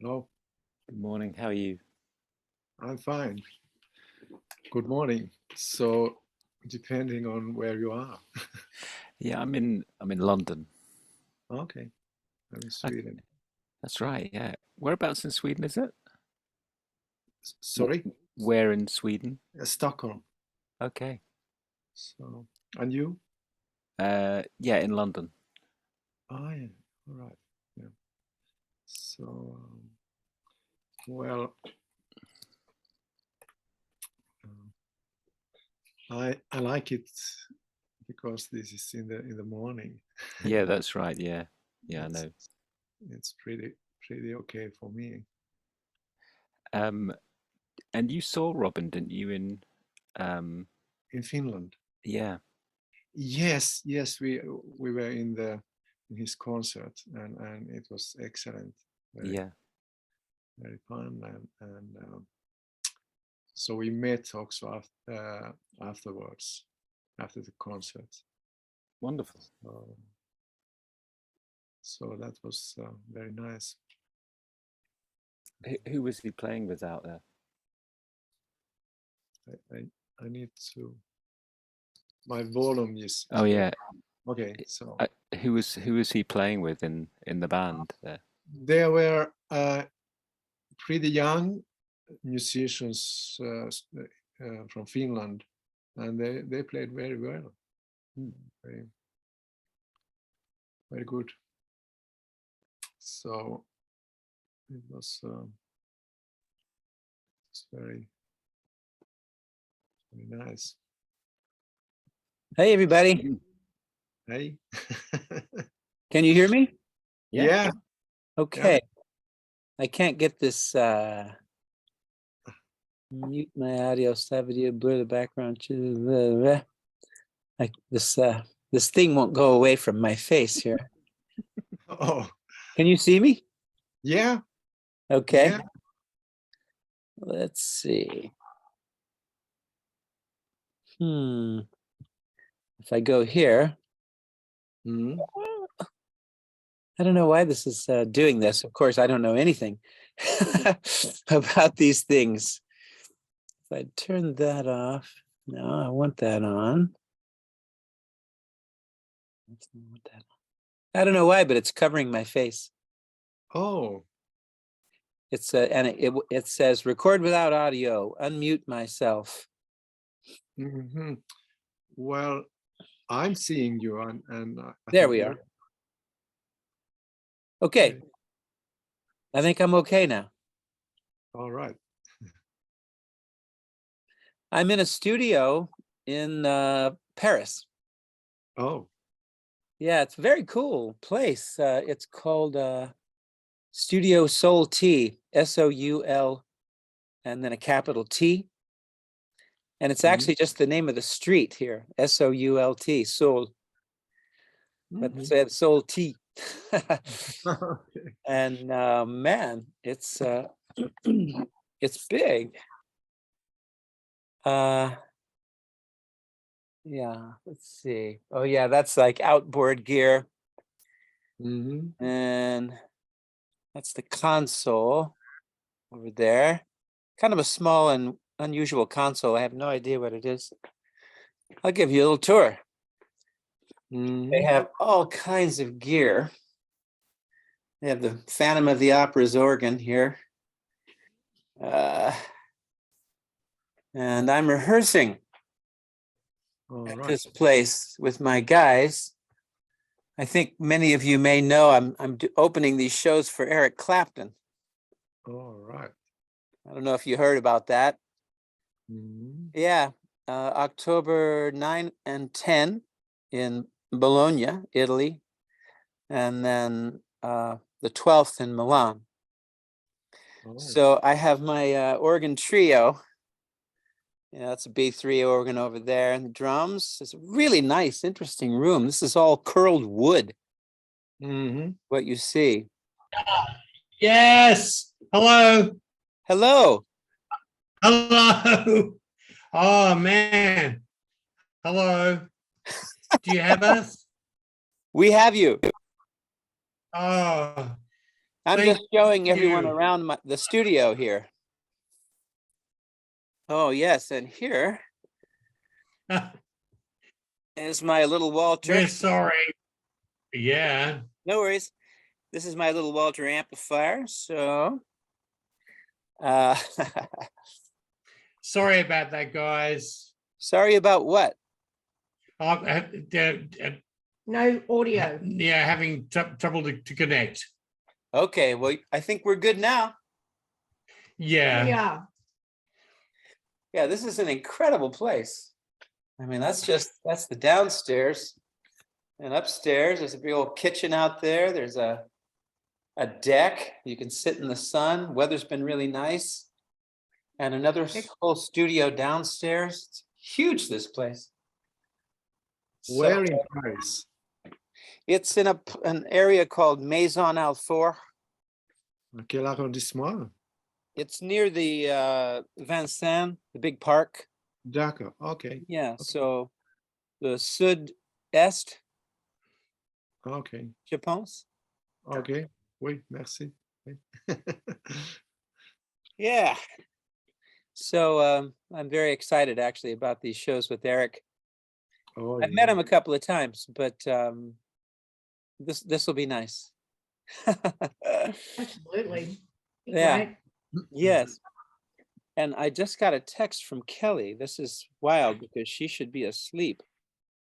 Hello. Good morning. How are you? I'm fine. Good morning. So, depending on where you are. Yeah, I'm in London. Okay. I'm in Sweden. That's right. Yeah. Whereabouts in Sweden is it? Sorry? Where in Sweden? Stockholm. Okay. So, and you? Yeah, in London. Oh, yeah. All right. Yeah. So, well, I like it because this is in the morning. Yeah, that's right. Yeah. Yeah, I know. It's pretty okay for me. And you saw Robben, didn't you, in Finland? Yeah. Yes, we were in his concert, and it was excellent. Yeah. Very fun, and so we met also afterwards, after the concert. Wonderful. So that was very nice. Who was he playing with out there? I need to. My volume is. Oh yeah. Okay. So who was he playing with in the band there? They were pretty young musicians from Finland, and they played very well. Very good. So it was very nice. Hey everybody. Hey. Can you hear me? Yeah. Okay. Yeah. I can't get this mute my audio, stop video, blur the background. This thing won't go away from my face here. Oh. Can you see me? Yeah. Okay. Yeah. Let's see. If I go here, I don't know why this is doing this. Of course, I don't know anything about these things. If I turn that off, no, I want that on. I don't know why, but it's covering my face. Oh. It's and it says record without audio, unmute myself. Well, I'm seeing you, and there we are. Okay. I think I'm okay now. All right. I'm in a studio in Paris. Oh. Yeah, it's a very cool place. It's called Studio Soul T, SOUL, and then a capital T. And it's actually just the name of the street here, SOULT, Soul. But they said Soul T. And man, it's it's big. Yeah, let's see. Oh yeah, that's like outboard gear. And that's the console over there. Kind of a small and unusual console. I have no idea what it is. I'll give you a little tour. They have all kinds of gear. They have the Phantom of the Opera's organ here. And I'm rehearsing at this place with my guys. I think many of you may know I'm opening these shows for Eric Clapton. All right. I don't know if you heard about that. Yeah, October 9 and 10 in Bologna, Italy, and then the 12th in Milan. So I have my organ trio. Yeah, that's a B3 organ over there, and the drums. It's a really nice, interesting room. This is all curled wood. What you see. Yes. Hello. Hello. Hello. Oh man. Hello. Do you have us? We have you. Oh. I'm thank just showing everyone you. around the studio here. Oh yes, and here is my little Walter. We're sorry. Yeah. No worries. This is my little Walter amplifier. So Sorry about that, guys. sorry about what? No audio. Yeah, having trouble to connect. Okay, well, I think we're good now. Yeah. Yeah. Yeah, this is an incredible place. I mean, that's the downstairs. And upstairs, there's a big old kitchen out there. There's a deck. You can sit in the sun. Weather's been really nice. And another whole studio downstairs. It's huge, this place. Where in Paris? It's in an area called Maison Alfort. Quel arrondissement? It's near the Vincennes, the big park. D'accord. Okay. Yeah, so the sud-est, Okay. je pense. Okay. Oui, merci. Oui. Yeah. So I'm very excited actually about these shows with Eric. I've met him a couple of times, but this will be nice. Absolutely. Yeah. Right. Yes. And I just got a text from Kelly. This is wild because she should be asleep.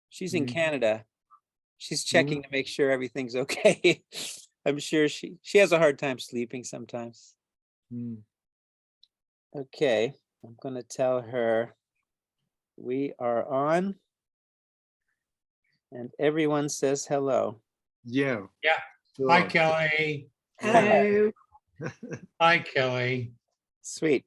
She's in Canada. She's checking to make sure everything's okay. I'm sure she has a hard time sleeping sometimes. Okay, I'm going to tell her we are on. And everyone says hello. Yeah. Yeah. Sure. Hi, Kelly. Hello. Hi, Kelly. Sweet.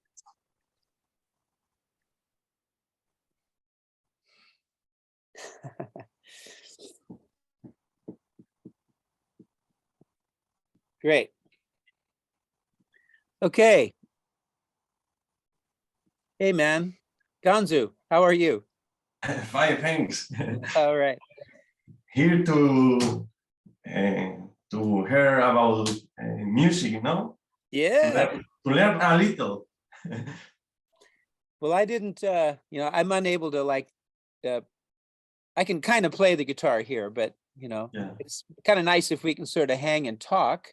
Great. Okay. Hey, man. Ganzu, how are you? Fine, thanks. All right. Here to hear about music, no? Yeah. To learn a little. Well, I didn't, I'm unable to I can kind of play the guitar here, but, it's kind of nice if we can sort of hang and talk.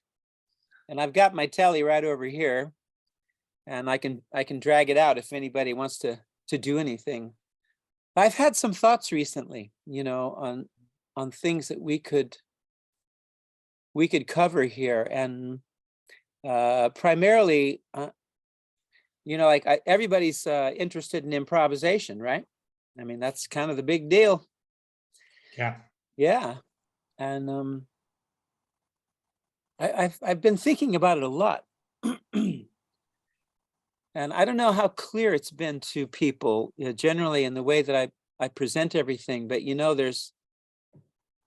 And I've got my telly right over here, and I can drag it out if anybody wants to do anything. I've had some thoughts recently, on things that we could cover here, and primarily, everybody's interested in improvisation, right? I mean, that's kind of the big deal. Yeah. Yeah. And I've been thinking about it a lot. And I don't know how clear it's been to people, generally in the way that I present everything, but there's,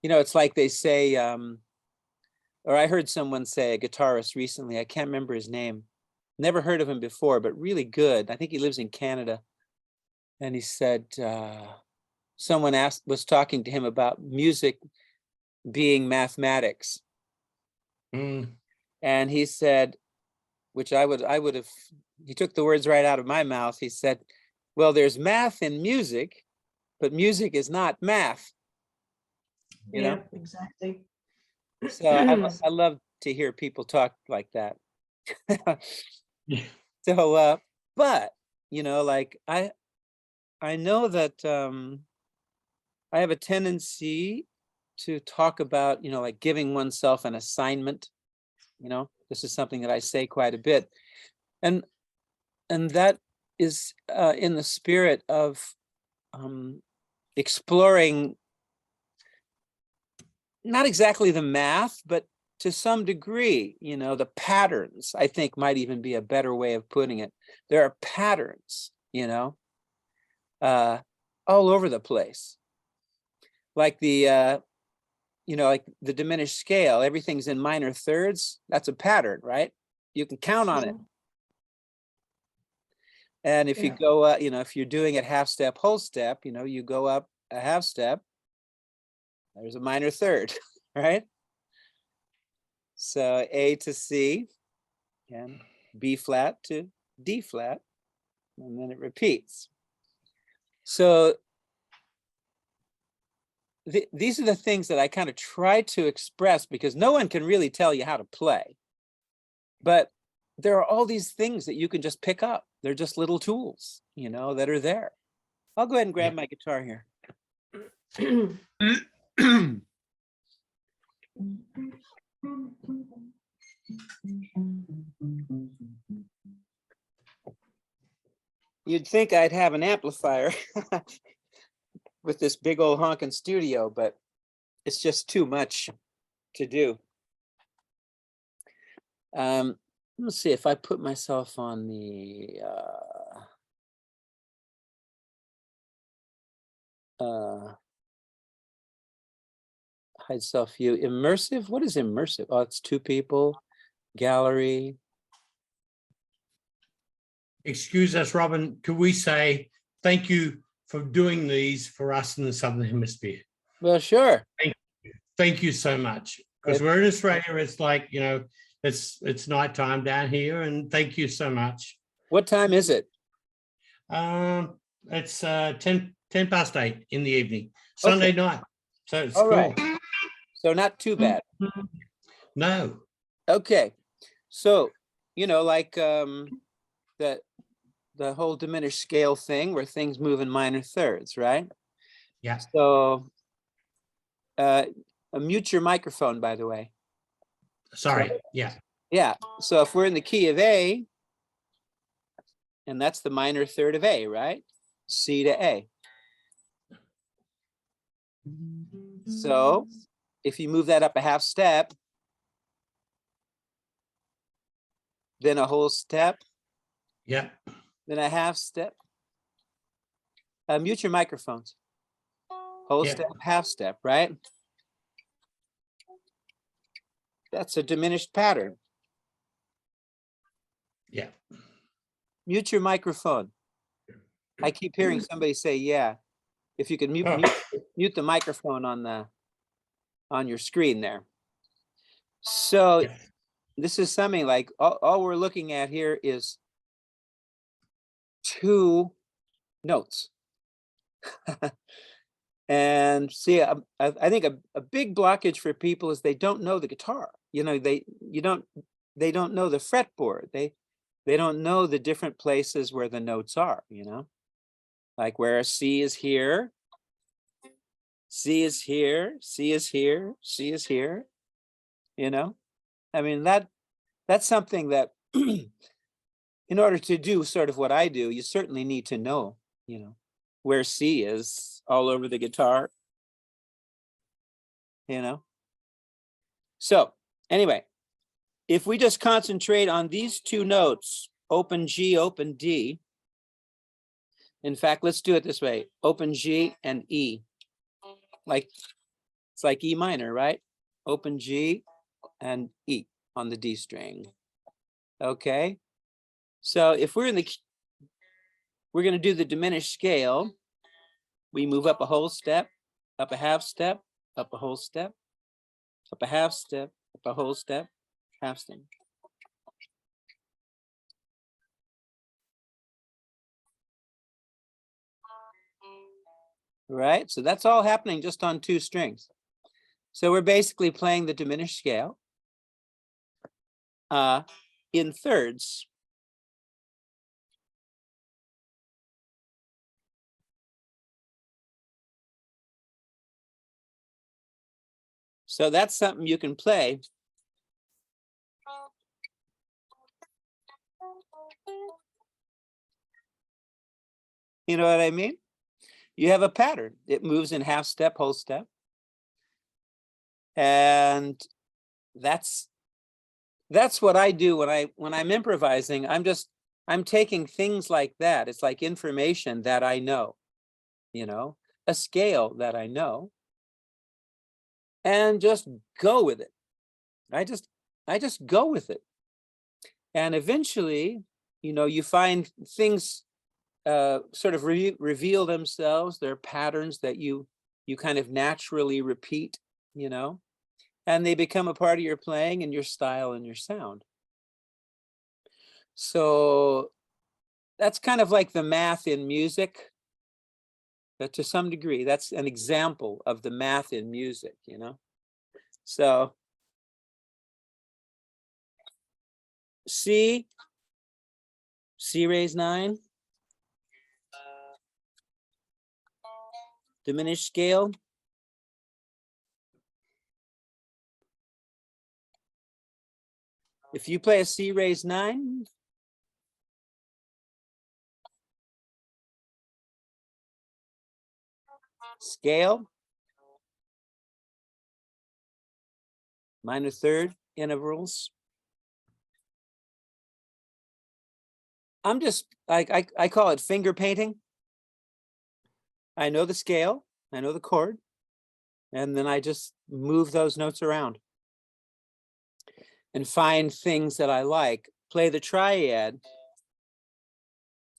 it's like they say, or I heard someone say, a guitarist recently, I can't remember his name, never heard of him before, but really good. I think he lives in Canada. And he said, someone was talking to him about music being mathematics. And he said, which I would have, he took the words right out of my mouth. He said, well, there's math in music, but music is not math. You know? Exactly. So I love to hear people talk like that. So, but, like I know that I have a tendency to talk about, like giving oneself an assignment. This is something that I say quite a bit. And that is in the spirit of exploring not exactly the math, but to some degree, the patterns, I think might even be a better way of putting it. There are patterns, all over the place. Like the, like the diminished scale, everything's in minor thirds. That's a pattern, right? You can count on it. And if you go, if you're doing it half step, whole step, you go up a half step, there's a minor third, right? So A to C and B flat to D flat, and then it repeats. So these are the things that I kind of try to express, because no one can really tell you how to play. But there are all these things that you can just pick up. They're just little tools, that are there. I'll go ahead and grab my guitar here. You'd think I'd have an amplifier with this big old honking studio, but it's just too much to do. Let's see if I put myself on the hide self view. Immersive. What is immersive? Oh, it's two people. Gallery. Excuse us, Robin. Could we say thank you for doing these for us in the Southern Hemisphere? Well, sure. Thank you so much. Because we're in Australia, it's like, it's nighttime down here, and thank you so much. What time is it? It's 10 past 8 in the evening, Sunday night. So it's all cool. right. So not too bad. No. Okay. So, like the whole diminished scale thing where things move in minor thirds, right? Yeah. So mute your microphone, by the way. Sorry. Yeah. Yeah. So if we're in the key of A, and that's the minor third of A, right? C to A. So if you move that up a half step, then a whole step, Yeah. then a half step. Mute your microphones. Whole step, half step, right? That's a diminished pattern. Yeah. Mute your microphone. I keep hearing somebody say, yeah. If you can mute the microphone on your screen there. So this is something like all we're looking at here is two notes. And see, I think a big blockage for people is they don't know the guitar. They don't know the fretboard. They don't know the different places where the notes are, like where C is here, C is here, C is here, C is here, I mean, that's something that in order to do sort of what I do, you certainly need to know, where C is all over the guitar, So anyway, if we just concentrate on these two notes, open G, open D. In fact, let's do it this way, open G and E. Like, it's like E minor, right? Open G and E on the D string. Okay. So if we're in the, we're going to do the diminished scale. We move up a whole step, up a half step, up a whole step, up a half step, up a whole step, half step. Right, so that's all happening just on two strings. So we're basically playing the diminished scale in thirds. So that's something you can play. You know what I mean? You have a pattern. It moves in half step, whole step. And that's what I do when I'm improvising. I'm taking things like that. It's like information that I know, you know, a scale that I know, and just go with it. I just go with it. And eventually, you know, you find things sort of reveal themselves. There are patterns that you kind of naturally repeat, you know, and they become a part of your playing and your style and your sound. So that's kind of like the math in music. But to some degree, that's an example of the math in music, you know. So C raised 9, diminished scale. If you play a C raised 9, scale, minor third intervals. I'm just, I call it finger painting. I know the scale, I know the chord, and then I just move those notes around and find things that I like. Play the triad.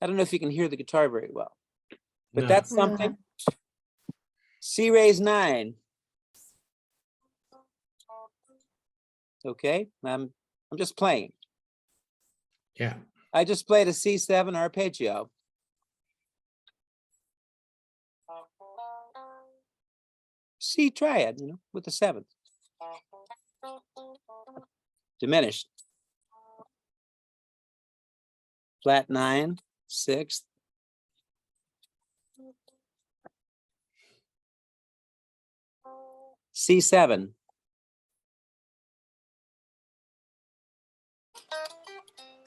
I don't know if you can hear the guitar very well, but No. that's something. C raised 9. Okay, I'm just playing. Yeah. I just played a C7 arpeggio. C triad, you know, with the 7th. Diminished. Flat 9, 6th. C7.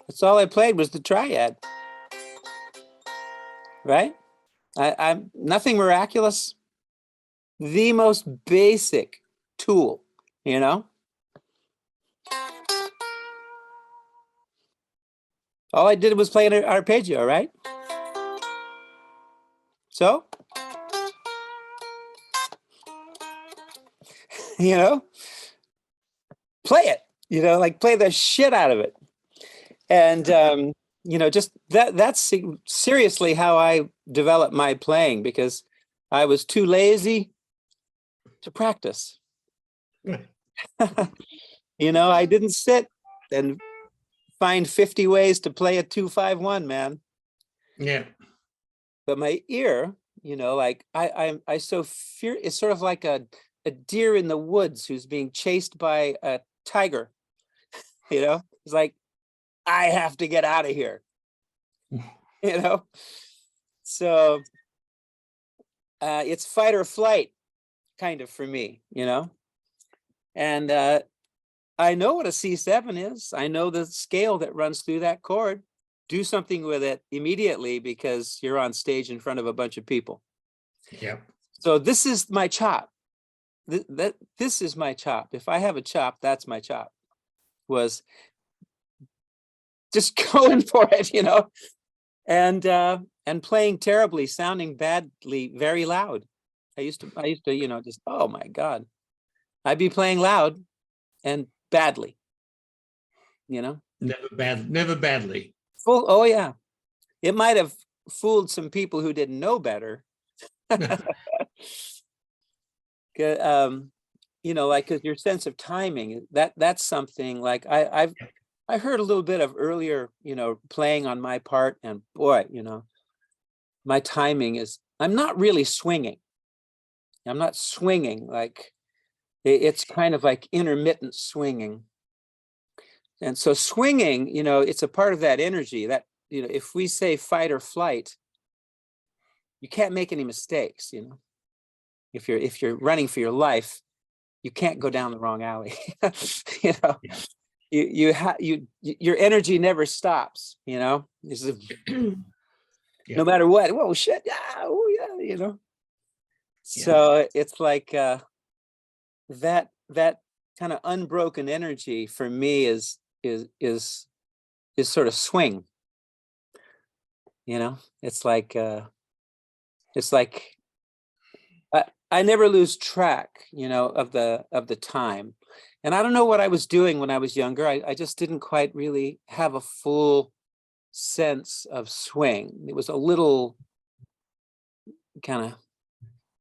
That's all I played was the triad. Right? I'm nothing miraculous. The most basic tool, you know? All I did was play an arpeggio, right? So, you know, play it, you know, like play the shit out of it. And, you know, just that's seriously how I developed my playing, because I was too lazy to practice. You know, I didn't sit and find 50 ways to play a 2-5-1, man. Yeah. But my ear, you know, like I so fear, it's sort of like a deer in the woods who's being chased by a tiger. You know, it's like, I have to get out of here. You know, so it's fight or flight kind of for me, you know. And I know what a C7 is. I know the scale that runs through that chord. Do something with it immediately because you're on stage in front of a bunch of people. Yeah. So this is my chop. this is my chop. If I have a chop, that's my chop. Was just going for it, you know, and playing terribly, sounding badly, very loud. I used to, you know, just, oh my God, I'd be playing loud and badly, you know. Never badly. Full. Oh yeah, it might have fooled some people who didn't know better. You know, like, cause your sense of timing, that's something like I heard a little bit of earlier, you know, playing on my part, and boy, you know, my timing is, I'm not really swinging. I'm not swinging, like it's kind of like intermittent swinging. And so swinging, you know, it's a part of that energy that, you know, if we say fight or flight, you can't make any mistakes, you know. If you're running for your life, you can't go down the wrong alley. You know, yeah. Your energy never stops, you know. No matter what. Whoa, shit, yeah, oh yeah, you know. Yeah. So it's like that kind of unbroken energy for me is sort of swing. You know, it's like I never lose track, you know, of the time. And I don't know what I was doing when I was younger. I just didn't quite really have a full sense of swing. It was a little kind of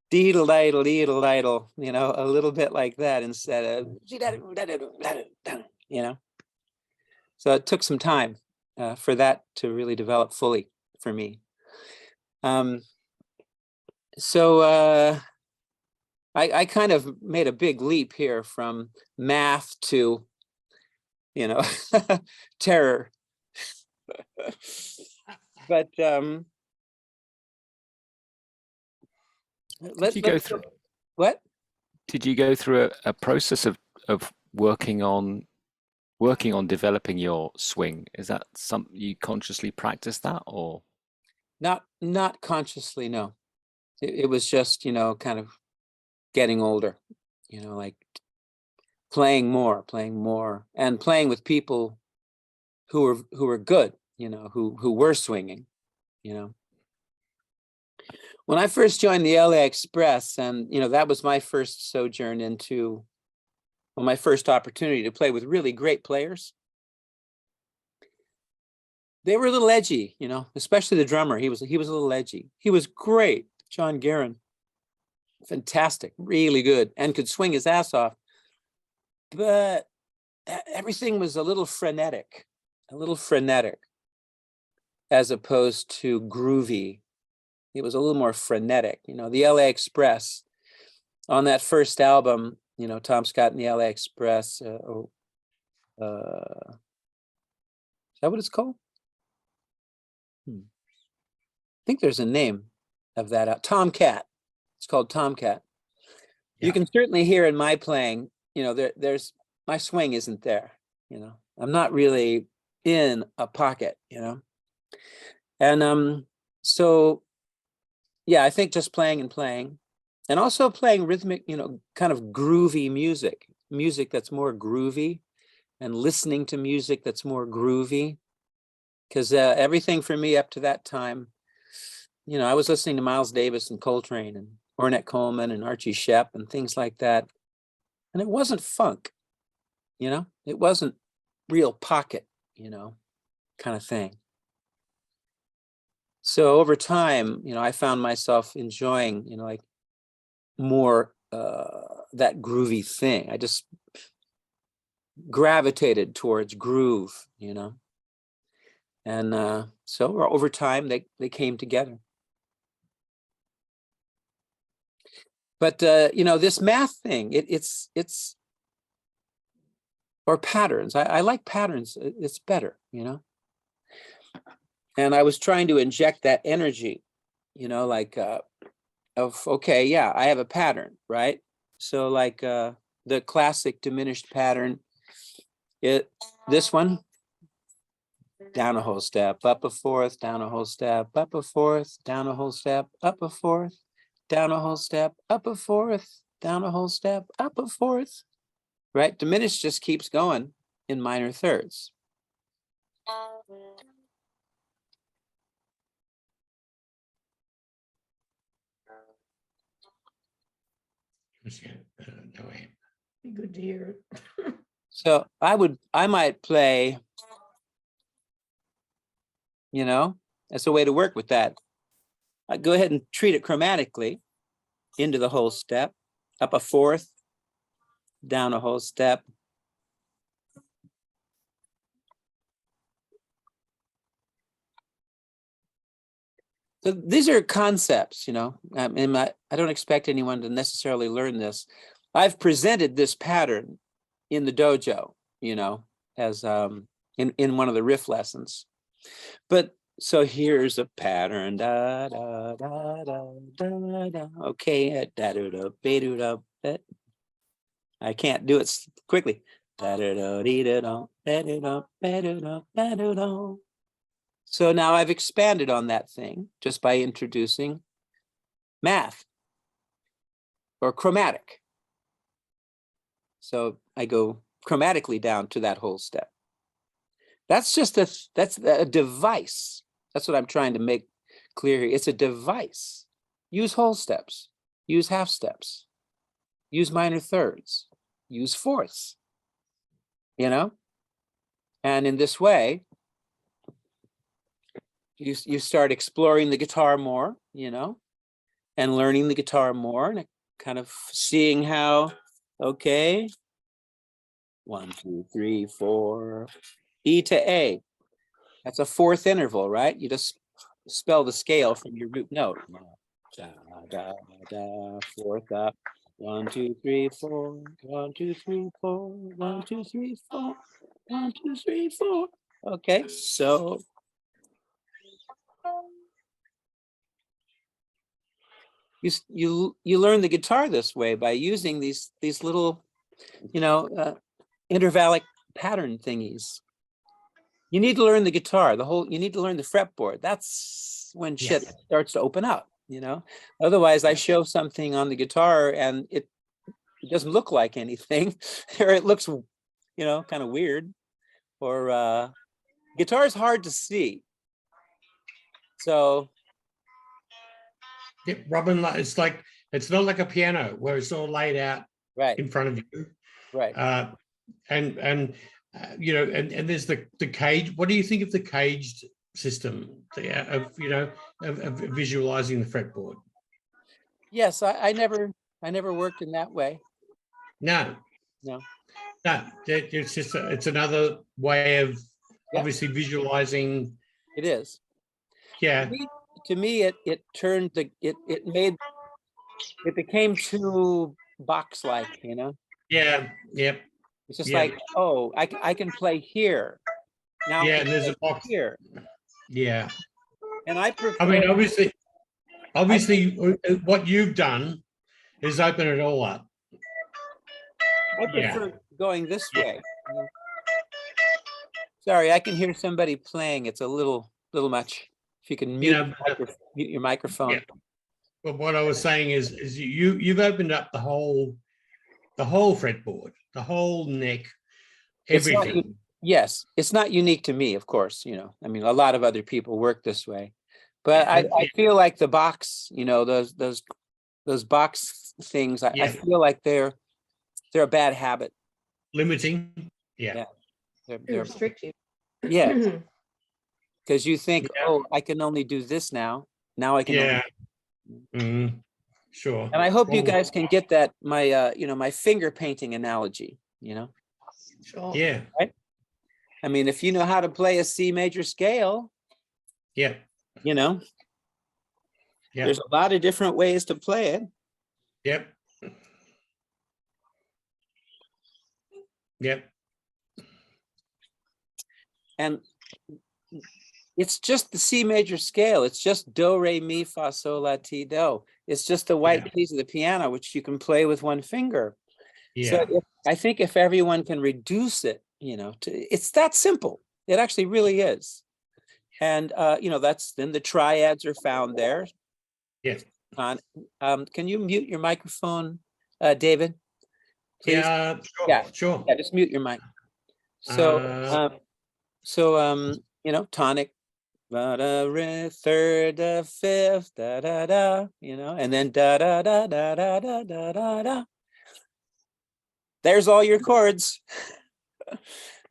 deedle-diddle, you know, a little bit like that instead of, you know. So it took some time for that to really develop fully for me. So I kind of made a big leap here from math to, you know, terror. But Did you go through what? Did you go through a process of working on developing your swing? Is that something you consciously practice that, or not consciously? No, it was just, you know, kind of getting older, you know, like playing more, and playing with people who were good, you know, who were swinging, you know. When I first joined the LA Express, and, you know, that was my first sojourn into, well, my first opportunity to play with really great players. They were a little edgy, you know, especially the drummer. He was a little edgy. He was great, John Guerin. Fantastic, really good, and could swing his ass off. But everything was a little frenetic, as opposed to groovy. It was a little more frenetic. You know, the LA Express, on that first album, you know, Tom Scott and the LA Express, is that what it's called? I think there's a name of that. Tomcat. It's called Tomcat. Yeah. You can certainly hear in my playing, you know, there's my swing isn't there, you know. I'm not really in a pocket, you know. And so yeah, I think just playing, and also playing rhythmic, you know, kind of groovy music that's more groovy, and listening to music that's more groovy, because everything for me up to that time, you know, I was listening to Miles Davis and Coltrane and Ornette Coleman and Archie Shepp and things like that. And it wasn't funk, you know, it wasn't real pocket, you know, kind of thing. So over time, you know, I found myself enjoying, you know, like more that groovy thing. I just gravitated towards groove, you know. And so over time, they came together. But you know, this math thing, it's or patterns. I like patterns. It's better, you know. And I was trying to inject that energy, you know, like of, okay, yeah, I have a pattern, right? So like the classic diminished pattern, this one, down a whole step, up a fourth, down a whole step, up a fourth, down a whole step, up a fourth, down a whole step, up a fourth, down a whole step, up a fourth, right? Diminished just keeps going in minor thirds. No way. Be good to hear it. So I might play, you know, that's a way to work with that. I'd go ahead and treat it chromatically into the whole step, up a fourth, down a whole step. So these are concepts, you know, I don't expect anyone to necessarily learn this. I've presented this pattern in the dojo, you know, as in one of the riff lessons. But so here's a pattern, da da da da da da. Okay, da da da da da. I can't do it quickly. Da da da da da da da da da da da. So now I've expanded on that thing just by introducing math or chromatic. So I go chromatically down to that whole step. That's just that's a device. That's what I'm trying to make clear here. It's a device. Use whole steps, use half steps, use minor thirds, use fourths, you know? And in this way, you start exploring the guitar more, you know, and learning the guitar more and kind of seeing how, okay, 1, 2, 3, 4, E to A. That's a fourth interval, right? You just spell the scale from your root note. Da, da, da, fourth up. 1, 2, 3, 4. 1, 2, 3, 4. 1, 2, 3, 4. 1, 2, 3, 4. Okay, so you learn the guitar this way by using these little, you know, intervallic pattern thingies. You need to learn the guitar, you need to learn the fretboard. That's when shit starts to open up, you know. Otherwise, I show something on the guitar and it doesn't look like anything, or it looks, you know, kind of weird. Or guitar is hard to see. So Yeah, Robin, it's not like a piano where it's all laid out right in front of you. right You know, and there's the cage. What do you think of the caged system of, you know, of visualizing the fretboard? Yes, I never worked in that way. No, it's just it's another way of obviously visualizing. It is. Yeah. To me, it turned it became too box-like, you know. Yeah. Yep. It's just like, oh, I can play here now. Yeah, and there's a box here. Yeah. And I prefer. I mean, obviously, what you've done is open it all up. I prefer going this way. Sorry, I can hear somebody playing. It's a little much. If you can mute, mute your microphone. Yeah. But what I was saying is you've opened up the whole fretboard, the whole neck, everything. Yes, it's not unique to me, of course. You know, I mean, a lot of other people work this way, but I feel like the box, you know, those box things. I feel like they're a bad habit. Limiting. Yeah. They're restrictive. Yeah. Because you think, oh, I can only do this now. Now I can. Yeah. Sure. And I hope you guys can get that, my you know, my finger painting analogy, you know. Sure. Yeah. Right. I mean, if you know how to play a C major scale, yeah, you know, there's a lot of different ways to play it. Yep. Yep. And it's just the C major scale. It's just do, re, mi, fa, sol, la, ti, do. It's just the white keys of the piano, which you can play with one finger. Yeah. So I think if everyone can reduce it, you know, it's that simple. It actually really is. And, you know, then the triads are found there. Yes. Can you mute your microphone, David, please. Yeah, sure, Yeah. sure. Yeah, just mute your mic. So, you know, tonic, da da re, third, fifth, da da da, you know, and then da da da da da da da da da. There's all your chords.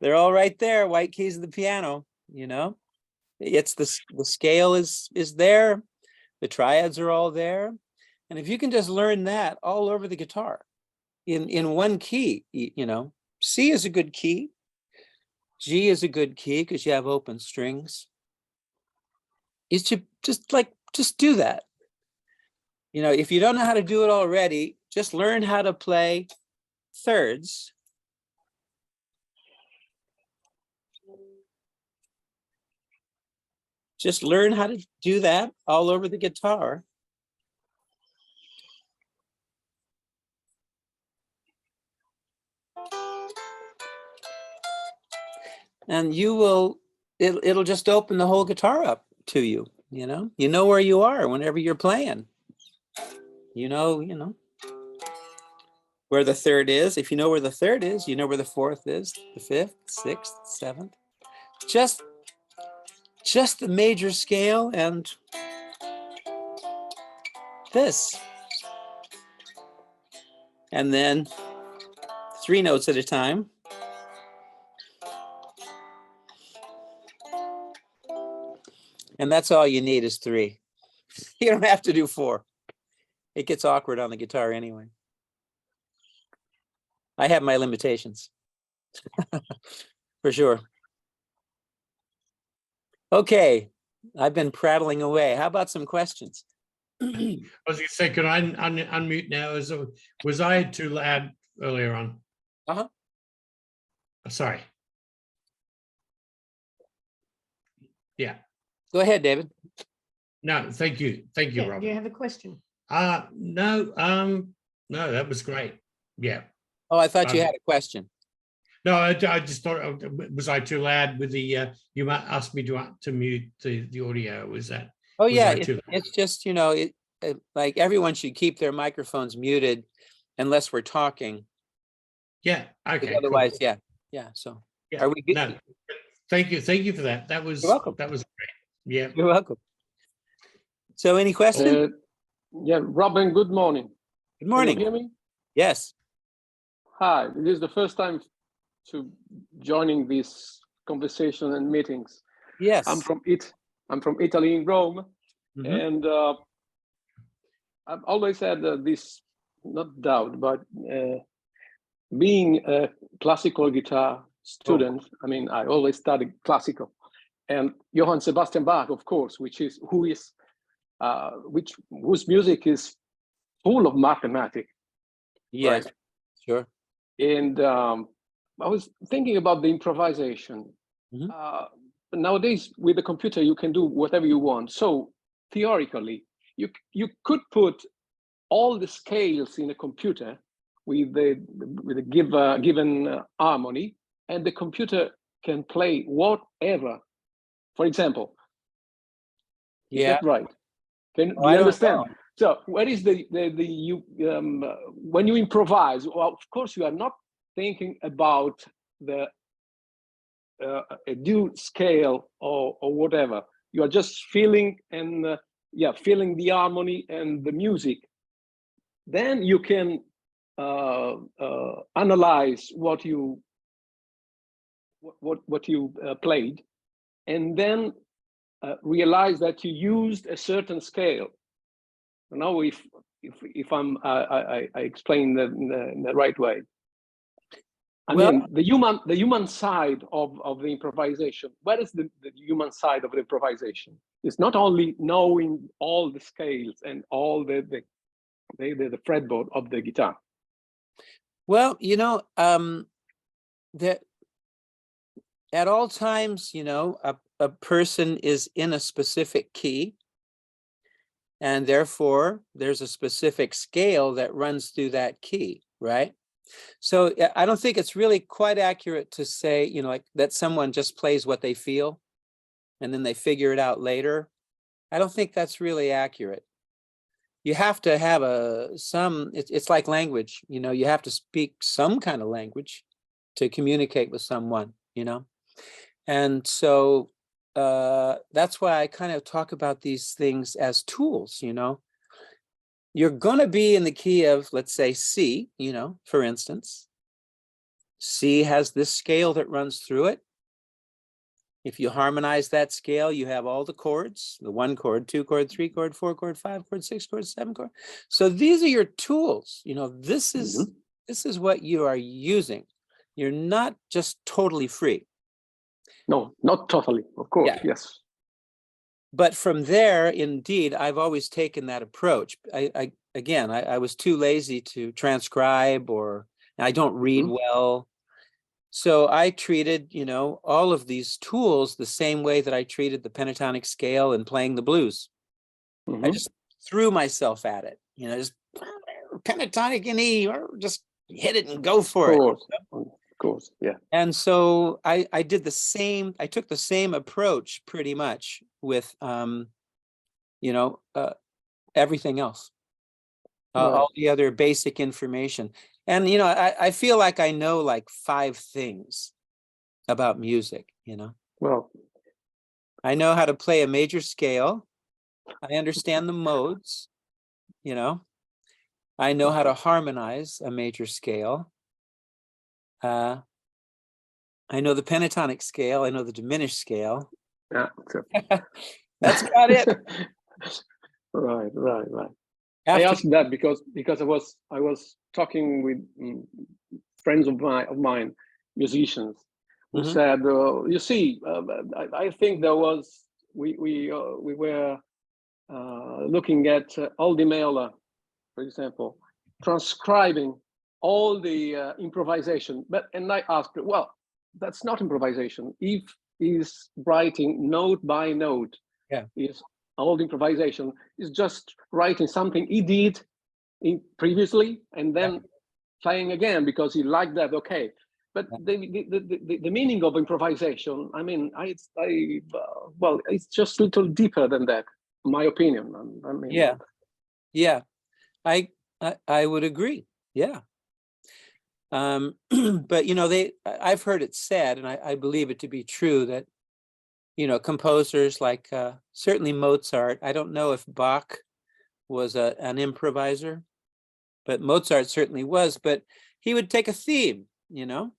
They're all right there. White keys of the piano. You know, it's the scale is there. The triads are all there, and if you can just learn that all over the guitar, in one key, you know, C is a good key. G is a good key because you have open strings. You should just do that. You know, if you don't know how to do it already, just learn how to play thirds. Just learn how to do that all over the guitar. And you will, it'll just open the whole guitar up to you, you know where you are whenever you're playing. You know where the third is. If you know where the third is, you know where the fourth is, the fifth, sixth, seventh. Just the major scale and this. And then 3 notes at a time. And that's all you need is 3. You don't have to do 4. It gets awkward on the guitar anyway. I have my limitations, for sure. Okay, I've been prattling away. How about some questions? I was going to say, could I unmute now? Was I too loud earlier on? Uh-huh. Sorry. Yeah. Go ahead, David. No, thank you. Thank you, Yeah, Robert. do you have a question? No, that was great. Yeah. Oh, I thought you had a question. No, I just thought, was I too loud with the, you might ask me to mute the audio, was that? Oh yeah, I too it's just, you know, like everyone should keep their microphones muted unless we're talking. Yeah, okay, Otherwise, cool. yeah. So Yeah, are we good? no, thank you for that. That was, You're welcome. that was great. Yeah. You're welcome. So any questions? Yeah, Robin, good morning. Good morning. Can you hear me? Yes. Hi, this is the first time to joining this conversation and meetings. Yes. I'm from Italy in Rome, Mhm. and I've always had this, not doubt, but being a classical guitar student, I mean, I always studied classical, and Johann Sebastian Bach, of course, whose music is full of mathematics. Yes. Right. Sure. And I was thinking about the improvisation. Nowadays, with the computer, you can do whatever you want. So theoretically, you could put all the scales in a computer with a given harmony, and the computer can play whatever. For example, is that right? Do you understand? So what is when you improvise? Well, of course, you are not thinking about a due scale or whatever. You are just feeling and feeling the harmony and the music. Then you can analyze what you played, and then realize that you used a certain scale. Now, if I explain in the right way, I mean the human side of the improvisation. What is the human side of the improvisation? It's not only knowing all the scales and all the fretboard of the guitar. Well, you know, that at all times, you know, a person is in a specific key, and therefore there's a specific scale that runs through that key, right? So I don't think it's really quite accurate to say, you know, like that someone just plays what they feel and then they figure it out later. I don't think that's really accurate. you have to have it's like language, you know, you have to speak some kind of language to communicate with someone, you know. And so that's why I kind of talk about these things as tools, you know. You're going to be in the key of, let's say, C, you know, for instance. C has this scale that runs through it. If you harmonize that scale, you have all the chords, the 1 chord, 2 chord, 3 chord, 4 chord, 5 chord, 6 chord, 7 chord. So these are your tools. You know, this is what you are using. You're not just totally free. No, not totally, of course, Yeah. yes. But from there, indeed, I've always taken that approach. I was too lazy to transcribe, or I don't read well. So I treated, you know, all of these tools the same way that I treated the pentatonic scale and playing the blues. I just threw myself at it, you know, just pentatonic and E, or just hit it and go for it. Of course, yeah. And so I did the same. I took the same approach pretty much with, you know, everything else, all the other basic information. And, you know, I feel like I know like 5 things about music, you know. Well, I know how to play a major scale. I understand the modes, you know. I know how to harmonize a major scale. I know the pentatonic scale. I know the diminished scale. yeah. That's about it. Right. After, I asked that because I was talking with friends of mine, musicians, who said, you see, I think there was we were looking at Aldi Meola, for example, transcribing all the improvisation. And I asked, well, that's not improvisation. If he's writing note by note, is all the improvisation is just writing something he did previously and then playing again because he liked that. Okay, but the meaning of improvisation, I mean, well, it's just a little deeper than that, in my opinion. I mean, I would agree. Yeah. But you know, I've heard it said, and I believe it to be true, that, you know, composers like certainly Mozart. I don't know if Bach was an improviser, but Mozart certainly was. But he would take a theme, you know,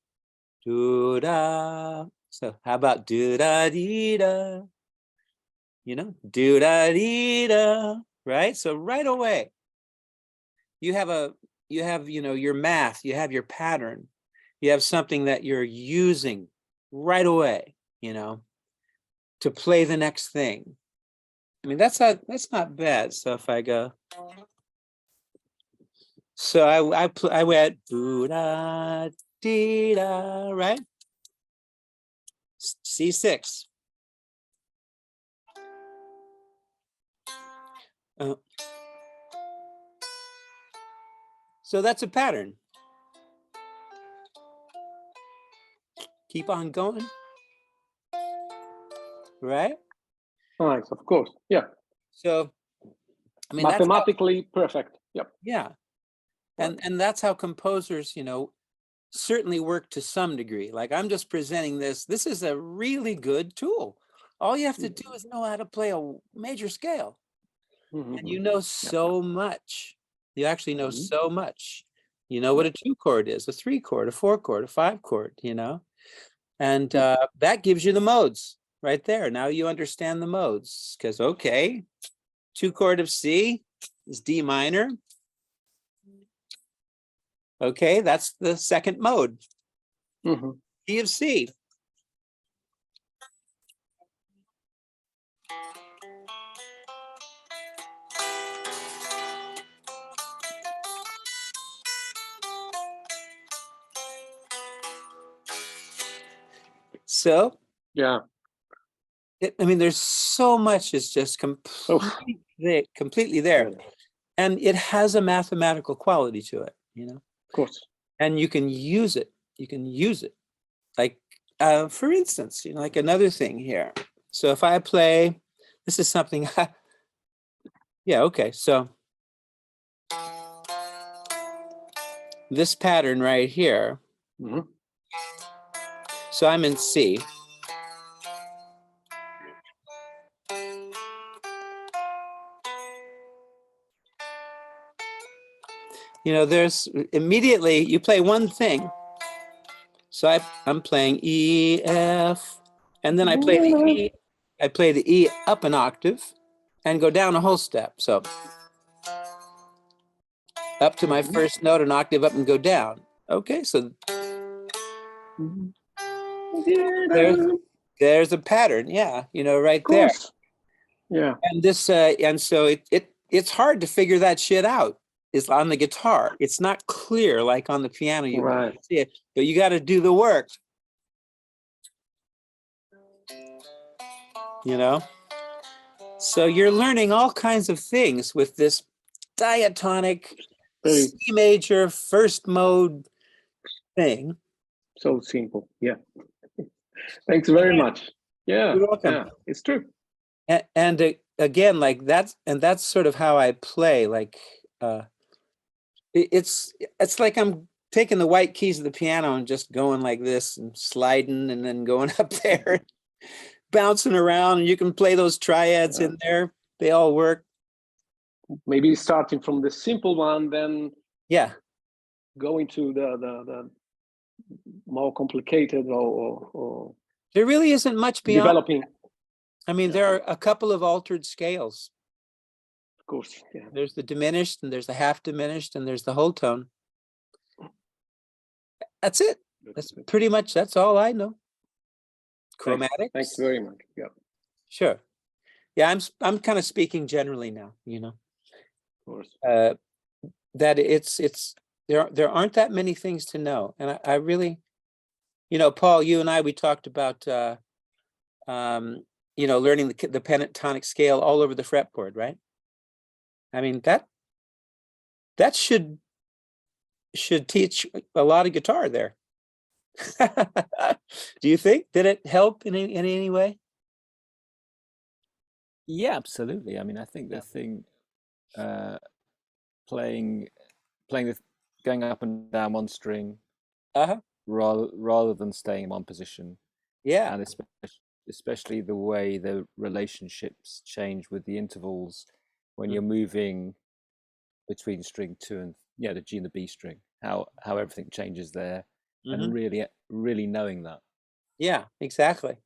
do da. So how about do da dee da? You know, do da dee da. Right. So right away, you have you know, your math. You have your pattern. You have something that you're using right away, you know, to play the next thing. I mean, that's not bad. So if I go, so I went boo da dee da, right? C6. So that's a pattern. Keep on going, right? nice, of course, yeah. So, I mean, mathematically perfect. Yep. Yeah, and that's how composers, you know, certainly work to some degree. Like, I'm just presenting this. This is a really good tool. All you have to do is know how to play a major scale, and you know so much. You actually know so much. You know what a 2 chord is, a 3 chord, a 4 chord, a 5 chord. You know, and that gives you the modes right there. Now you understand the modes, because okay, 2 chord of C is D minor. Okay, that's the second mode. Key of C. So, yeah, I mean, there's so much. It's just completely there, and it has a mathematical quality to it. You know, of course. And you can use it. You can use it. Like, for instance, you know, like another thing here. So if I play, this is something. Yeah. Okay. So this pattern right here. Mhm. So I'm in C. You know, there's immediately you play one thing. So I'm playing E, F, and then I play the E. I play the E up an octave and go down a whole step. So up to my first note, an octave up and go down. Okay, so there's a pattern. Yeah, you know, right there. Yeah. And this and so it's hard to figure that shit out. It's on the guitar. It's not clear like on the piano. You Right. see it, but you got to do the work. You know? So you're learning all kinds of things with this diatonic Very C major first mode thing. so simple. Yeah. Thanks very much. Yeah. You're welcome. Yeah, it's true. And again, like that's sort of how I play. Like it's like I'm taking the white keys of the piano and just going like this and sliding and then going up there, bouncing around. And you can play those triads in there. They all work. Maybe starting from the simple one, then Yeah. going to the more complicated or There really isn't much beyond. developing. I mean, there are a couple of altered scales. Of course. Yeah. There's the diminished and there's the half diminished and there's the whole tone. That's it. That's pretty much, that's all I know. Chromatics. Thanks very much. Yeah. Sure. Yeah, I'm kind of speaking generally now, you know. Of course. That it's there aren't that many things to know. And I really, you know, Paul, you and I, we talked about you know, learning the pentatonic scale all over the fretboard, right? I mean, that should teach a lot of guitar there. Do you think? Did it help in any way? Yeah, absolutely. I mean, I think the thing, playing going up and down one string, rather than staying in one position. Yeah. And especially the way the relationships change with the intervals when you're moving between string 2 and the G and the B string, how everything changes there, and really knowing that. Yeah, exactly.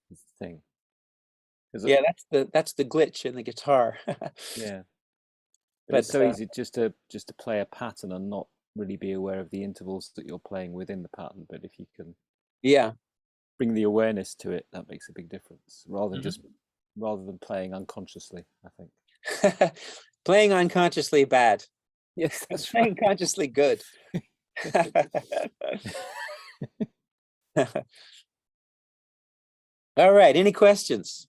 Is the thing. Yeah, that's the glitch in the guitar. Yeah. But it's so easy just to play a pattern and not really be aware of the intervals that you're playing within the pattern. But if you can bring the awareness to it, that makes a big difference, rather than playing unconsciously, I think. Playing unconsciously bad. Yes, that's playing consciously good. All right, any questions?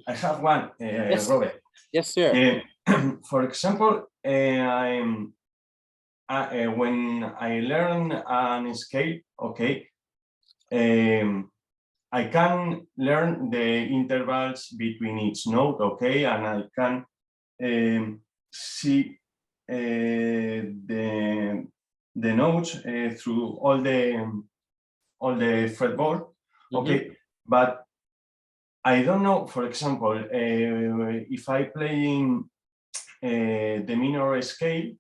I have one, Yes. Robben. Yes, sir. For example, when I learn an scale, okay, I can learn the intervals between each note, okay, and I can see the notes through all the fretboard, okay, but I don't know, for example, if I play in the minor scale,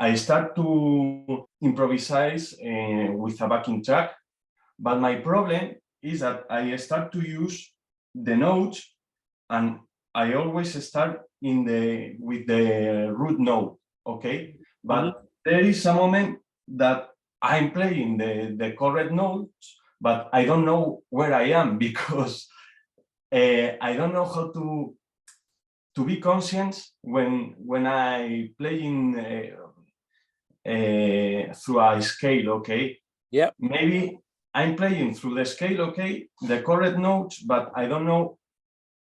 I start to improvise with a backing track, but my problem is that I start to use the notes and I always start with the root note, okay? But there is a moment that I'm playing the correct notes, but I don't know where I am because I don't know how to be conscious when I play through a scale, okay? Yeah. Maybe I'm playing through the scale, okay, the correct notes, but I don't know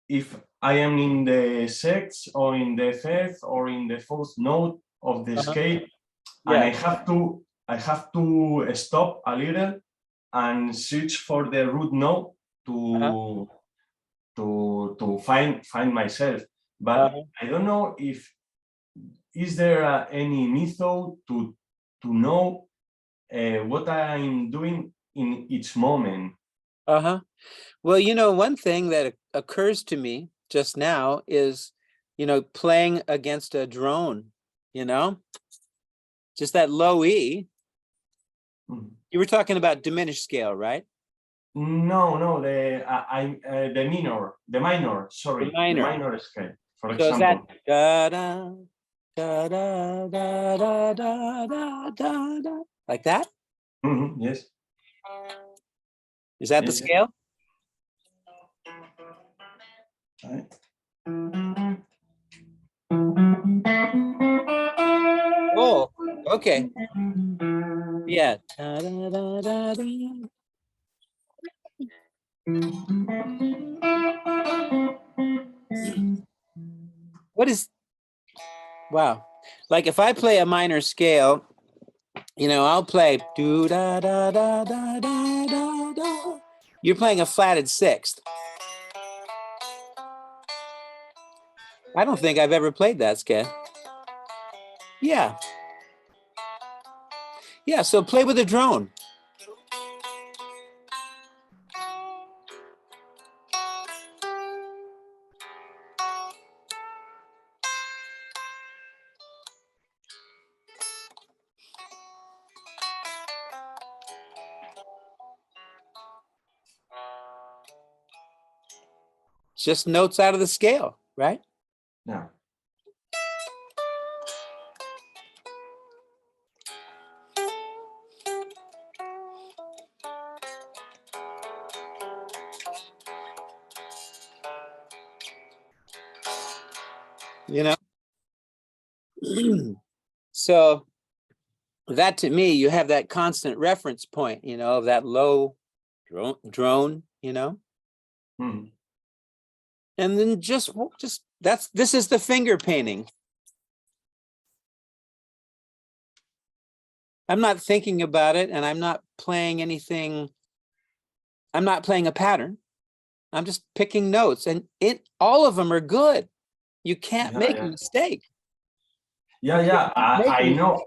if I am in the sixth or in the fifth or in the fourth note of the scale, and I have to stop a little and search for the root note to find myself. but I don't know if is there any method to know what I'm doing in each moment. Well, you know, one thing that occurs to me just now is, you know, playing against a drone, you know, just that low E. You were talking about diminished scale, right? No, the minor, sorry, the minor scale, for example. Is that da da da da da da da da da da, like that? Yes. Is that the scale? Oh, okay. Yeah. Da, da, da, da, da. What is, wow. Like if I play a minor scale, you know, I'll play do da da da da da da da. You're playing a flatted sixth. I don't think I've ever played that scale. Yeah. Yeah, so play with a drone. Just notes out of the scale, right? Yeah. You know? So that to me, you have that constant reference point, you know, of that low drone, you know? And then just this is the finger painting. I'm not thinking about it and I'm not playing anything. I'm not playing a pattern. I'm just picking notes and all of them are good. You can't make a mistake. Yeah, I know.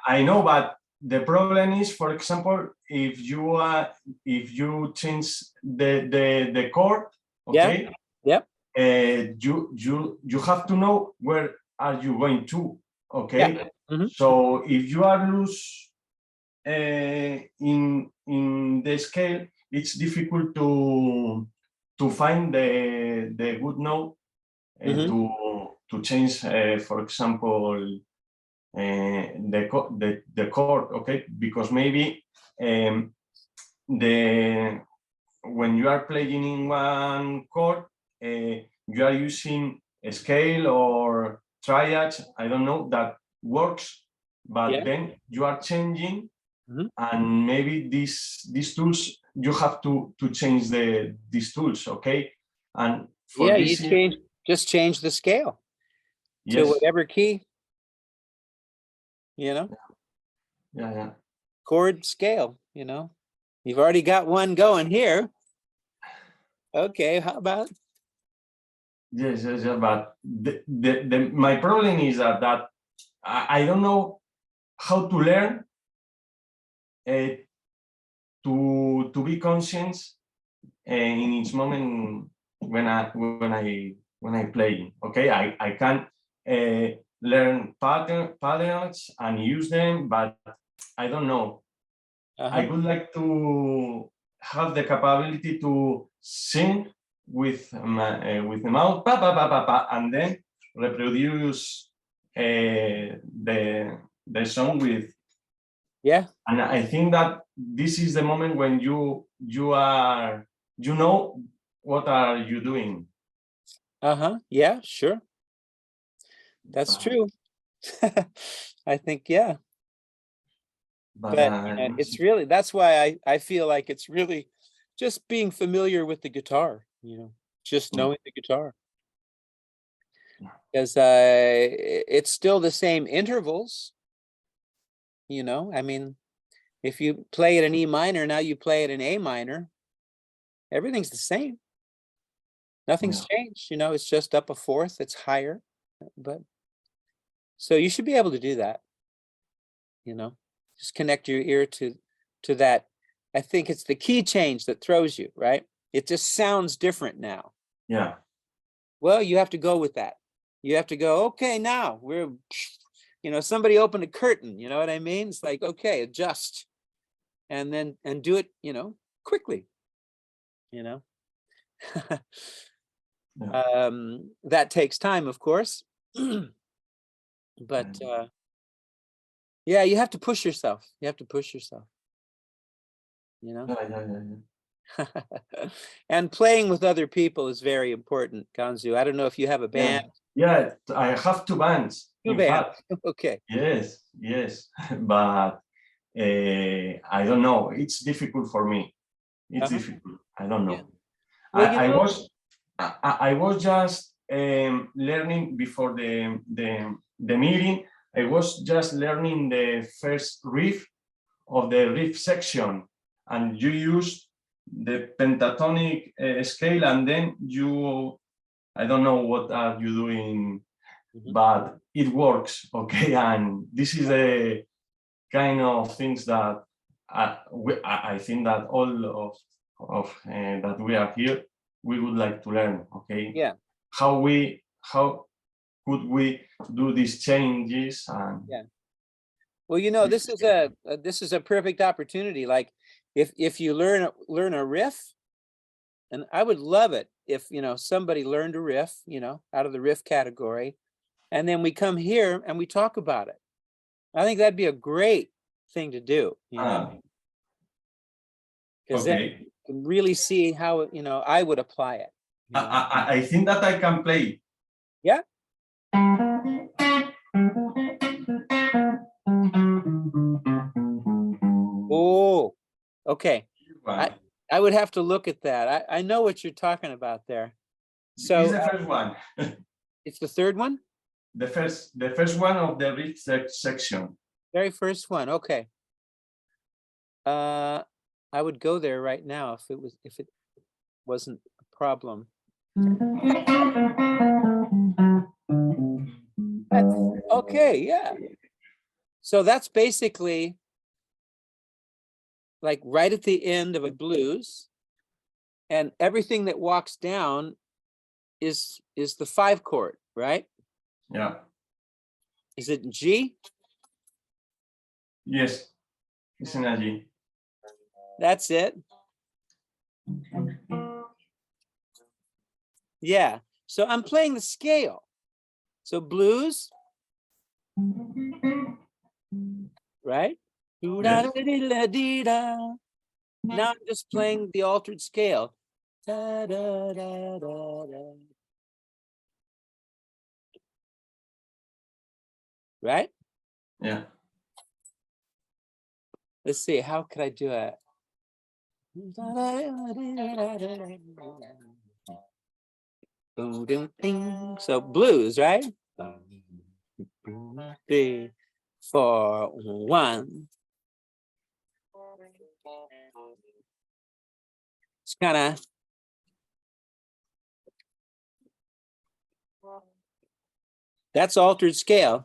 I know, but the problem is, for example, if you change the chord, okay? Yep. You have to know where are you going to, okay? Yeah. So if you are loose in the scale, it's difficult to find the good note to change, for example, the chord, okay? Because maybe when you are playing in one chord, you are using a scale or triads, I don't know, that works, but then you are changing, and maybe these tools you have to change these tools, okay? And for this, just change the scale to whatever key. You know, yeah, chord scale, you know, you've already got one going here. Okay, how about? Yes, but my problem is that I don't know how to learn to be conscious in each moment when I play. Okay, I can learn patterns and use them, but I don't know. I would like to have the capability to sing with the mouth, pa, pa, pa, pa, pa, and then reproduce the song with. And I think that this is the moment when you know what are you doing. Yeah, sure. That's true. I think, yeah. But it's really, that's why I feel like it's really just being familiar with the guitar, you know, just knowing the guitar. Because it's still the same intervals, you know, I mean, if you play it in E minor, now you play it in A minor, everything's the same. Nothing's changed, you know, it's just up a fourth, it's higher, but so you should be able to do that, you know, just connect your ear to that. I think it's the key change that throws you, right? It just sounds different now. Yeah. Well, you have to go with that. You have to go, okay, now we're, you know, somebody opened a curtain, you know what I mean? It's like, okay, adjust and do it, you know, quickly, you know. That takes time, of course, but yeah, you have to push yourself. You have to push yourself, you know. And playing with other people is very important, Ganzu. I don't know if you have a band. Yeah, I have two bands. Two bands. Okay. Yes, but I don't know. It's difficult for me. It's difficult. I don't know. Yeah. Well, I was just learning before the meeting. I was just learning the first riff of the riff section, and you use the pentatonic scale, and then I don't know what are you doing, but it works, okay? And this is the kind of things that I think that all of that we are here, we would like to learn, okay? Yeah. How could we do these changes? And yeah. Well, you know, this is a perfect opportunity. Like, if you learn a riff, and I would love it if, you know, somebody learned a riff, you know, out of the riff category, and then we come here and we talk about it. I think that'd be a great thing to do, you know, because then you can really see how, you know, I would apply it. You know? I think that I can play. Yeah. Oh, okay. I would have to look at that. I know what you're talking about there. So it's the first one. It's the third one? The first one of the riff section. Very first one. Okay. I would go there right now if it wasn't a problem. Okay, yeah. So that's basically like right at the end of a blues, and everything that walks down is the 5 chord, right? Yeah. Is it G? Yes, it's in a G. That's it. Yeah. So I'm playing the scale. So blues, right? Yes. Now I'm just playing the altered scale. Right? Yeah. Let's see, how could I do it? So blues, right? 3, 4, 1. It's kind of that's altered scale.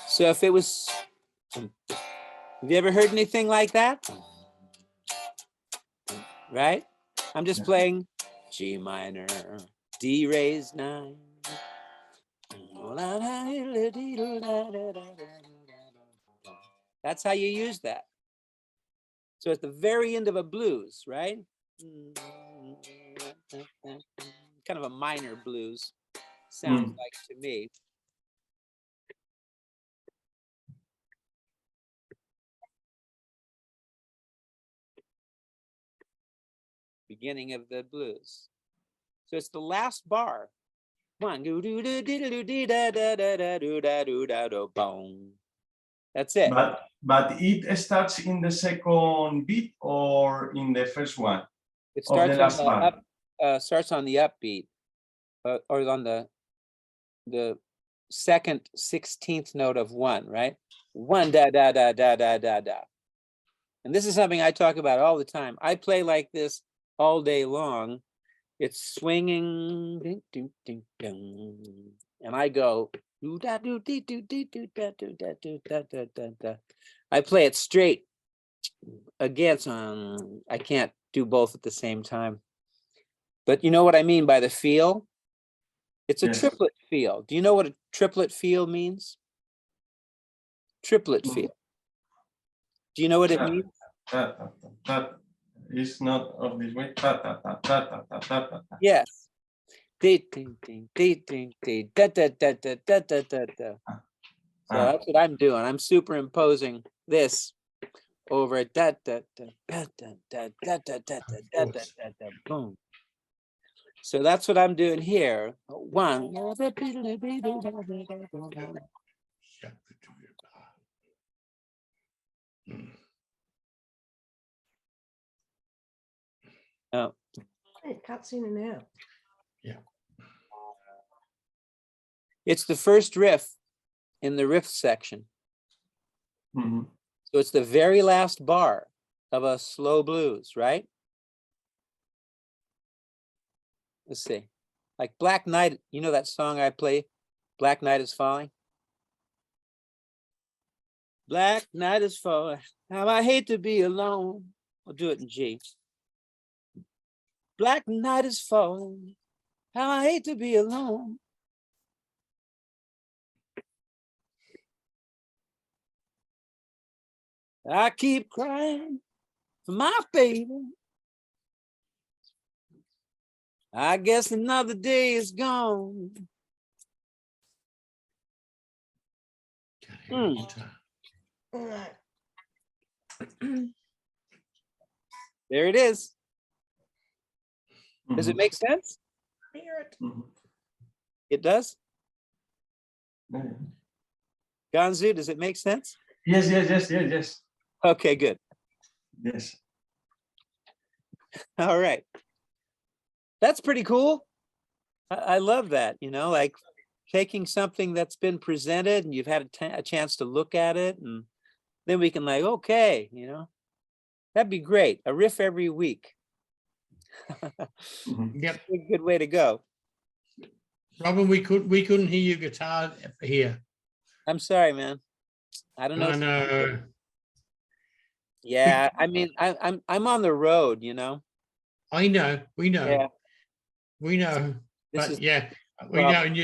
So if it was, have you ever heard anything like that? Right? I'm just playing G minor, D raised 9. That's how you use that. So at the very end of a blues, right? Kind of a minor blues, sounds like to me. Beginning of the blues. So it's the last bar. One. That's it. But it starts in the second beat or in the first one? It starts on the starts on the upbeat, or on the second 16th note of 1, right? 1 da da da da da da da. And this is something I talk about all the time. I play like this all day long. It's swinging, ding, ding, ding, ding, and I go. I play it straight against. I can't do both at the same time. But you know what I mean by the feel? It's a triplet feel. Do you know what a triplet feel means? Triplet feel. Do you know what it means? It's not of this way. Yes. Ding, ding, ding, ding, ding, ding, da, da, da, da, da, da, da, da. So that's what I'm doing. I'm superimposing this over da da da da da da da da da da da da boom. So that's what I'm doing here. One. Oh. It cuts in and out. Yeah. It's the first riff in the riff section. Mm-hmm. So it's the very last bar of a slow blues, right? Let's see. Like Black Night, you know that song I play, Black Night is Falling? Black night is falling, how I hate to be alone. I'll do it in G. Black night is falling, how I hate to be alone. I keep crying for my baby. I guess another day is gone. There it is. Does it make sense? Hear it. It does? Yeah. Ganzu, does it make sense? Yes. Okay, good. Yes. All right. That's pretty cool. I love that, you know, like taking something that's been presented and you've had a chance to look at it, and then we can like, okay, you know, that'd be great. A riff every week. Yep. Good way to go. Robin, we couldn't hear your guitar here. I'm sorry, man. I don't know. I know. Yeah, I mean, I'm on the road, you know. I know. We know. Yeah. We know. This But is yeah, we know. And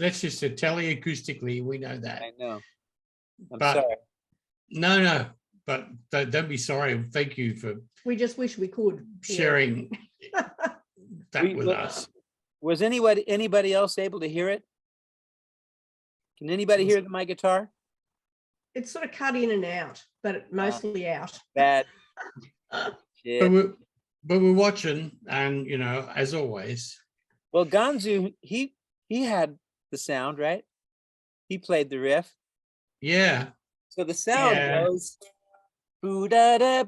that's just a teleacoustically. We know that. I know. I'm But sorry. no. But don't be sorry. Thank you for We just wish we could. sharing that with us. Was anybody else able to hear it? Can anybody hear my guitar? It's sort of cut in and out, but mostly out. Bad. Shit. But we're watching, and you know, as always. Well, Ganzu, he had the sound, right? He played the riff. Yeah. So the sound goes. Yeah.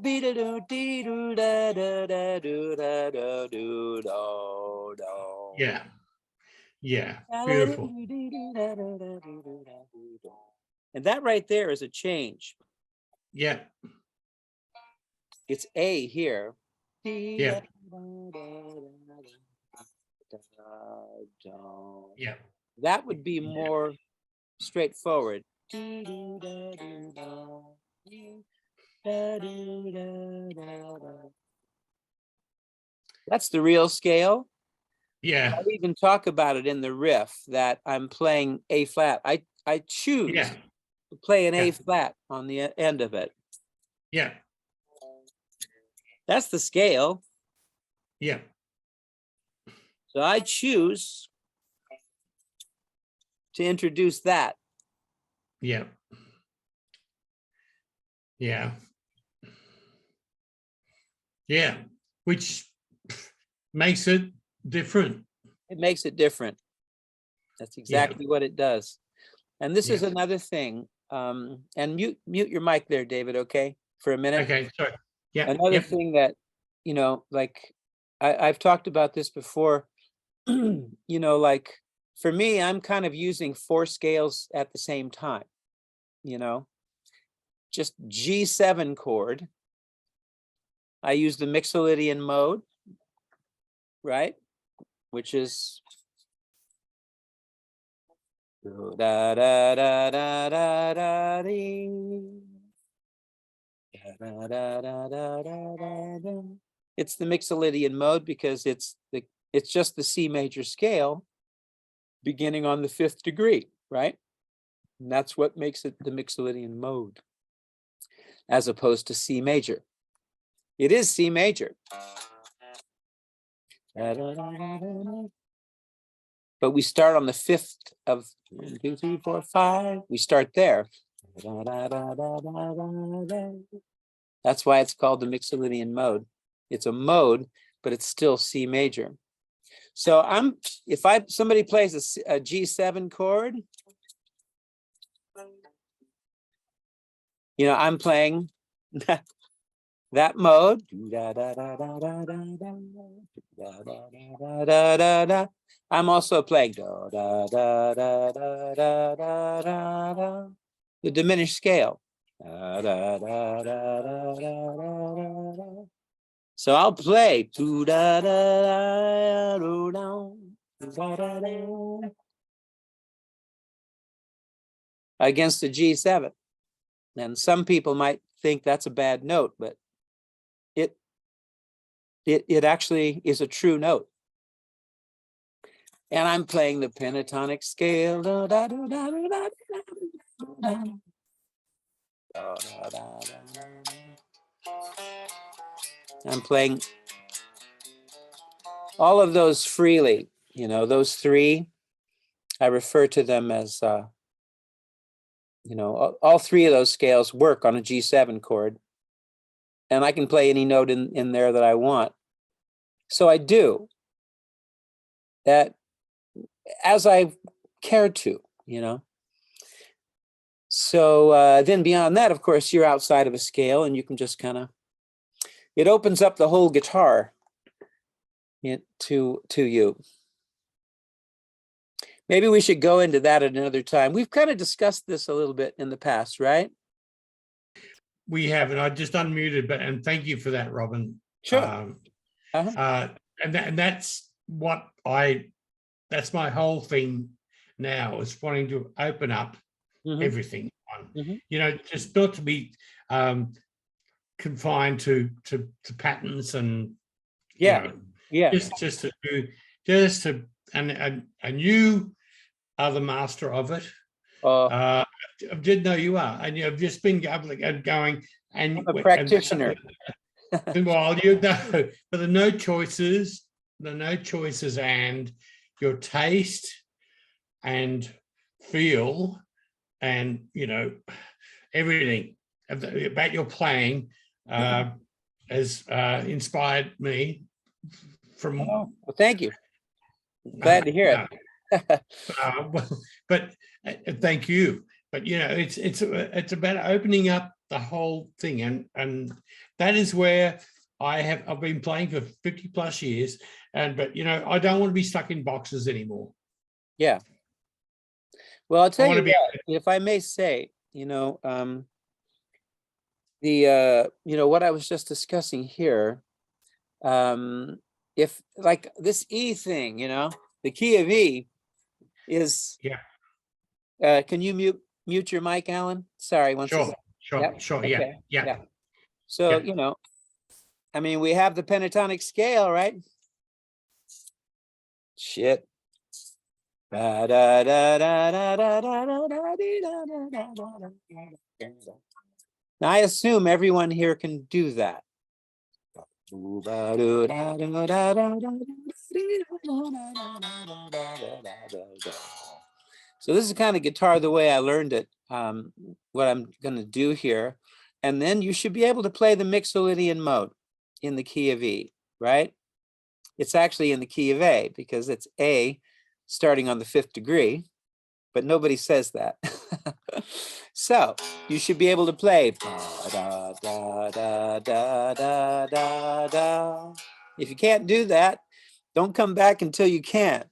Yeah. Beautiful. And that right there is a change. Yeah. It's A here. Yeah. Yeah. That would be more straightforward. That's the real scale. Yeah. I even talk about it in the riff that I'm playing A flat. I choose to play an A flat on the end of it. Yeah. That's the scale. Yeah. So I choose to introduce that. Yeah. Yeah. Yeah. Which makes it different. It makes it different. That's exactly what it does. And this is another thing. And mute your mic there, David, okay? For a minute. Okay, sorry. Yeah. Another thing that, you know, like I've talked about this before, you know, like for me, I'm kind of using 4 scales at the same time, you know, just G7 chord, I use the Mixolydian mode, right? Which is da da da da da da dee. Da, da, da, da, da, da, da. It's the Mixolydian mode because it's just the C major scale beginning on the 5th degree, right? And that's what makes it the Mixolydian mode, as opposed to C major. It is C major. But we start on the 5th of 1, 2, 3, 4, 5. We start there. That's why it's called the Mixolydian mode. It's a mode, but it's still C major. So if somebody plays a G7 chord, you know, I'm playing that mode. I'm also playing the diminished scale. So I'll play against the G7. And some people might think that's a bad note, but it actually is a true note. And I'm playing the pentatonic scale. I'm playing all of those freely, you know, those three. I refer to them as, you know, all three of those scales work on a G7 chord. And I can play any note in there that I want. So I do that as I care to, you know. So then beyond that, of course, you're outside of a scale and you can just kind of, it opens up the whole guitar to you. Maybe we should go into that at another time. We've kind of discussed this a little bit in the past, right? We have, and I just unmuted, and thank you for that, Robben. Sure. And that's that's my whole thing now, is wanting to open up everything on, you know, just not to be confined to patterns and just to do, and you are the master of it. I did know you are, and you've just been going, and I'm a practitioner. Well, you know, but the note choices, and your taste and feel, and you know, everything about your playing has inspired me. From well, thank you. Glad to hear it. But thank you. But you know, it's about opening up the whole thing, and that is where I've been playing for 50 plus years, but you know, I don't want to be stuck in boxes anymore. Yeah. Well, I'll tell you what, if I may say, you know, you know, what I was just discussing here, if like this E thing, you know, the key of E is, can you mute your mic, Alan? Sorry, Sure, okay. Yeah. So, you know, I mean, we have the pentatonic scale, right? Shit. Now I assume everyone here can do that. So this is kind of guitar the way I learned it, what I'm going to do here. And then you should be able to play the Mixolydian mode in the key of E, right? It's actually in the key of A because it's A starting on the 5th degree, but nobody says that. So you should be able to play. If you can't do that, don't come back until you can.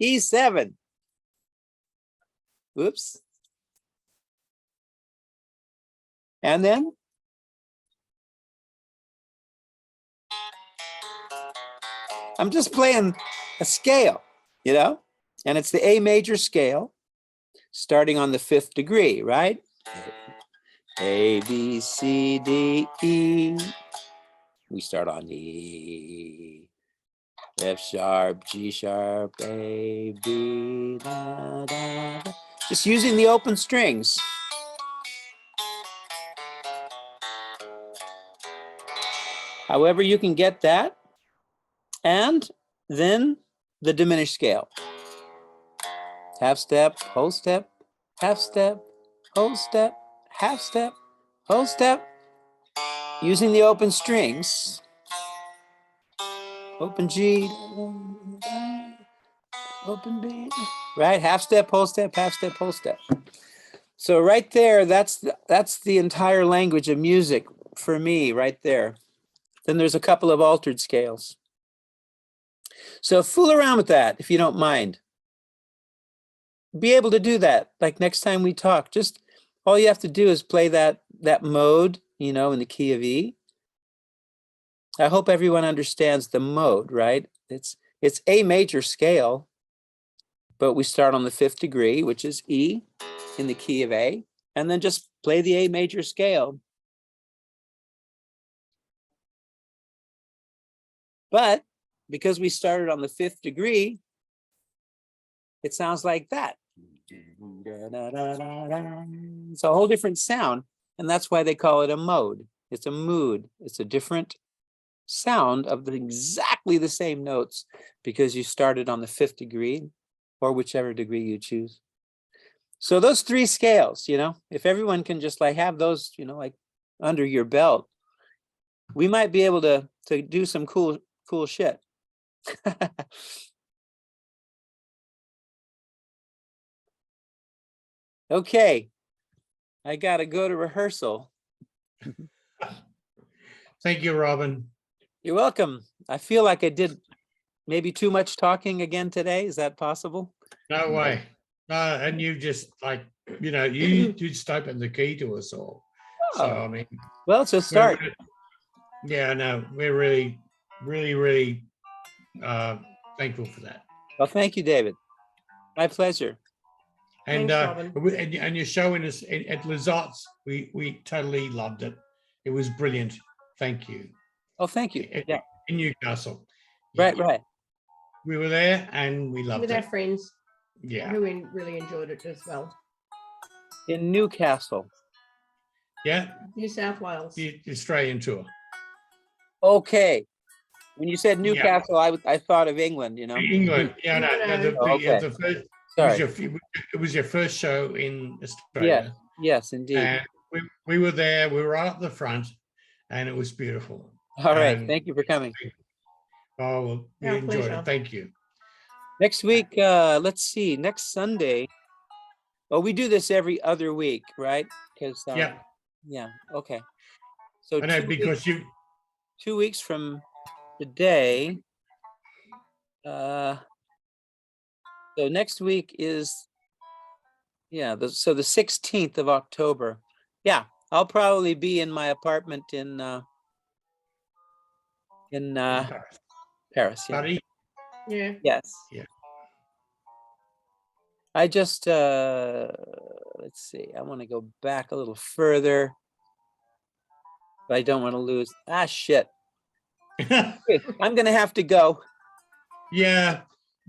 E7. Whoops. And then I'm just playing a scale, you know, and it's the A major scale starting on the 5th degree, right? A, B, C, D, E. We start on E. F sharp, G sharp, A, B, da, da, da. Just using the open strings. However you can get that. And then the diminished scale. Half step, whole step, half step, whole step, half step, whole step. Using the open strings. Open G, open B, right? Half step, whole step, half step, whole step. So right there, that's the entire language of music for me right there. Then there's a couple of altered scales. So fool around with that if you don't mind. Be able to do that. Like next time we talk, just all you have to do is play that mode, you know, in the key of E. I hope everyone understands the mode, right? It's A major scale, but we start on the 5th degree, which is E in the key of A, and then just play the A major scale. But because we started on the 5th degree, it sounds like that. It's a whole different sound, and that's why they call it a mode. It's a mood. It's a different sound of exactly the same notes because you started on the 5th degree or whichever degree you choose. So those 3 scales, you know, if everyone can just like have those, you know, like under your belt, we might be able to do some cool shit. Okay, I gotta go to rehearsal. Thank you, Robin. You're welcome. I feel like I did maybe too much talking again today. Is that possible? No way. And you just like, you know, you just opened the key to us all. So, I mean, well, it's a start. Yeah, no, we're really, really, really thankful for that. Well, thank you, David. My pleasure. And Thanks, Robin. and you're showing us at Lizottes, we totally loved it. It was brilliant. Thank you. Oh, thank you. Yeah. In Newcastle. Right, Yeah. right. We were there and we loved With it. our friends Yeah. who really enjoyed it as well. In Newcastle. Yeah. New South Wales. The Australian tour. Okay. When you said Newcastle, I thought of England, you know. England. Yeah, no. Okay. The first, Sorry. it was your first show in Australia. Yes, indeed. And we were there, we were right up the front, and it was beautiful. All right. Thank you for coming. Oh, well, we Our enjoyed pleasure. it. Thank you. Next week, let's see, next Sunday. Oh, we do this every other week, right? Because yeah, okay. So I know because 2 weeks from today. So next week is so the 16th of October. Yeah, I'll probably be in my apartment in Paris. Yeah. Buddy. Yeah. Yes. Yeah. I just let's see. I want to go back a little further, but I don't want to lose. Shit. I'm gonna have to go. Yeah,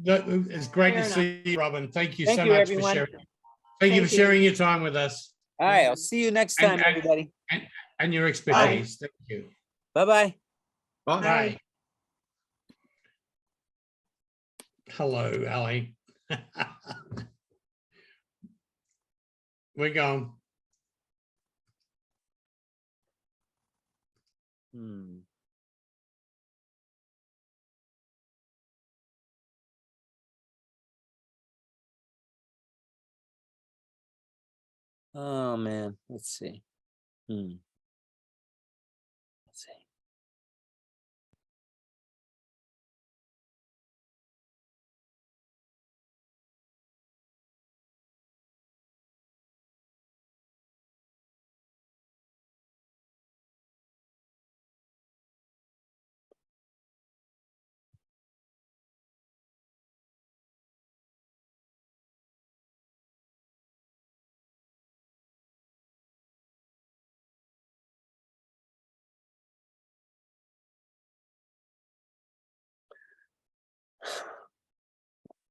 it's great to see you, Robin. Thank you so much everyone. for sharing. Thank you for sharing your time with us. All right, I'll see you next time, everybody. And your expertise. Thank you. Bye-bye. Bye. Hello, Ali. We're gone. Oh man, let's see. Let's see.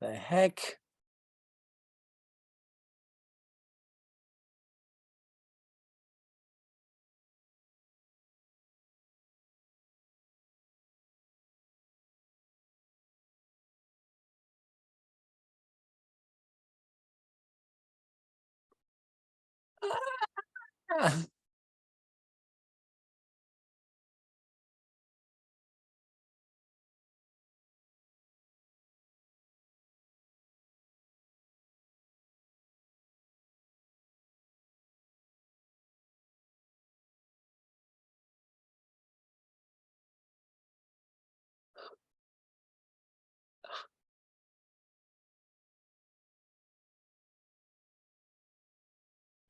the heck? Ah.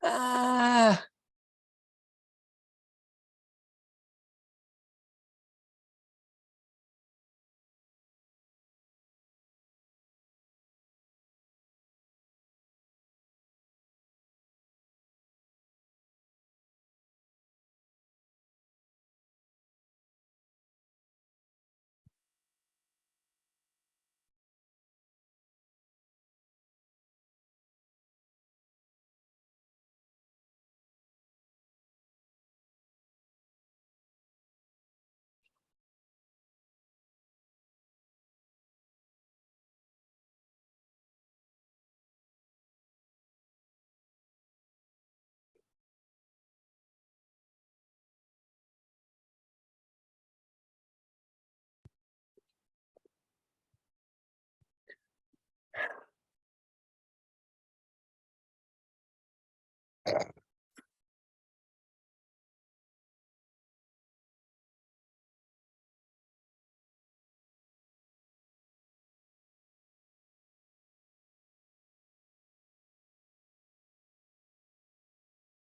Ah.